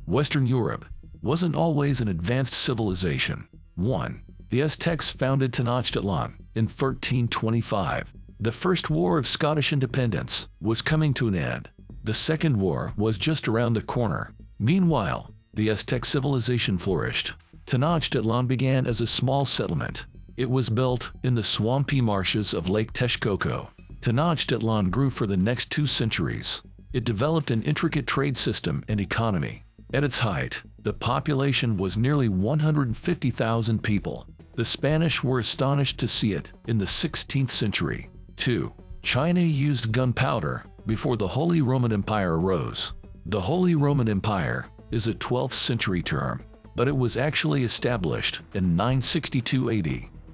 Western Europe wasn't always an advanced civilization. 1. The Aztecs founded Tenochtitlan in 1325. The First War of Scottish Independence was coming to an end. The Second War was just around the corner. Meanwhile, the Aztec civilization flourished. Tenochtitlan began as a small settlement. It was built in the swampy marshes of Lake Texcoco. Tenochtitlan grew for the next 2 centuries. It developed an intricate trade system and economy. At its height, the population was nearly 150,000 people. The Spanish were astonished to see it in the 16th century. 2. China used gunpowder before the Holy Roman Empire arose. The Holy Roman Empire is a 12th century term, but it was actually established in 962 AD.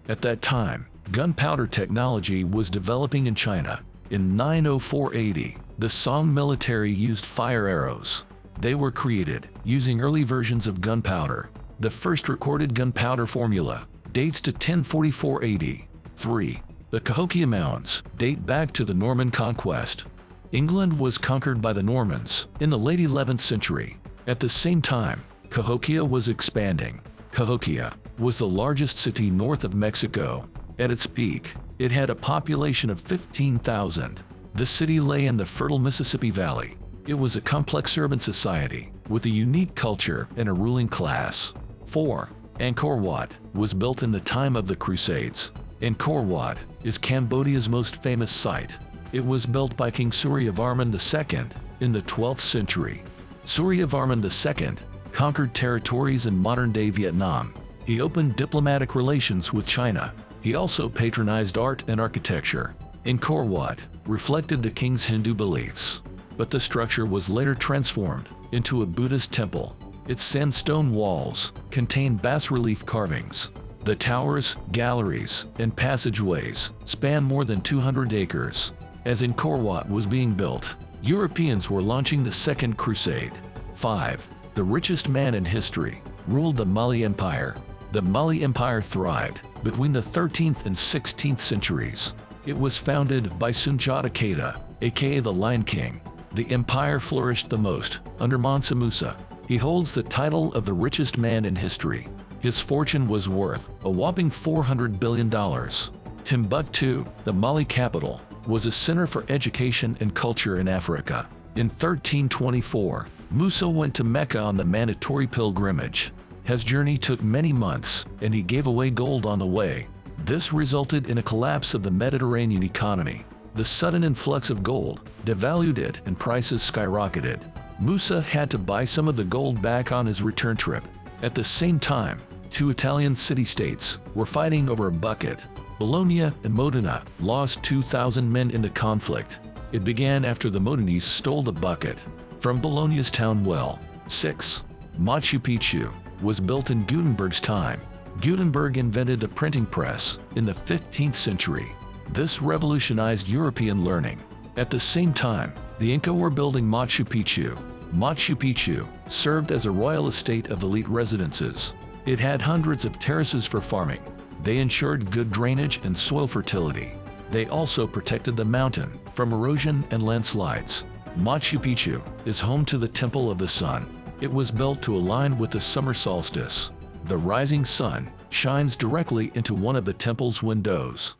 At that time, gunpowder technology was developing in China. In 904 AD, the Song military used fire arrows. They were created using early versions of gunpowder. The first recorded gunpowder formula dates to 1044 AD. 3. The Cahokia Mounds date back to the Norman conquest. England was conquered by the Normans in the late 11th century. At the same time, Cahokia was expanding. Cahokia was the largest city north of Mexico. At its peak, it had a population of 15,000. The city lay in the fertile Mississippi Valley. It was a complex urban society with a unique culture and a ruling class. 4. Angkor Wat was built in the time of the Crusades. Angkor Wat is Cambodia's most famous site. It was built by King Suryavarman II in the 12th century. Suryavarman II conquered territories in modern-day Vietnam. He opened diplomatic relations with China. He also patronized art and architecture. Angkor Wat reflected the king's Hindu beliefs, but the structure was later transformed into a Buddhist temple. Its sandstone walls contain bas-relief carvings. The towers, galleries, and passageways span more than 200 acres. As Angkor Wat was being built, Europeans were launching the Second Crusade. 5. The richest man in history ruled the Mali Empire. The Mali Empire thrived between the 13th and 16th centuries. It was founded by Sundiata Keita, aka the Lion King. The empire flourished the most under Mansa Musa. He holds the title of the richest man in history. His fortune was worth a whopping $400 billion. Timbuktu, the Mali capital, was a center for education and culture in Africa. In 1324, Musa went to Mecca on the mandatory pilgrimage. His journey took many months, and he gave away gold on the way. This resulted in a collapse of the Mediterranean economy. The sudden influx of gold devalued it and prices skyrocketed. Musa had to buy some of the gold back on his return trip. At the same time, 2 Italian city-states were fighting over a bucket. Bologna and Modena lost 2,000 men in the conflict. It began after the Modenese stole the bucket from Bologna's town well. 6. Machu Picchu was built in Gutenberg's time. Gutenberg invented the printing press in the 15th century. This revolutionized European learning. At the same time, the Inca were building Machu Picchu. Machu Picchu served as a royal estate of elite residences. It had hundreds of terraces for farming. They ensured good drainage and soil fertility. They also protected the mountain from erosion and landslides. Machu Picchu is home to the Temple of the Sun. It was built to align with the summer solstice. The rising sun shines directly into one of the temple's windows.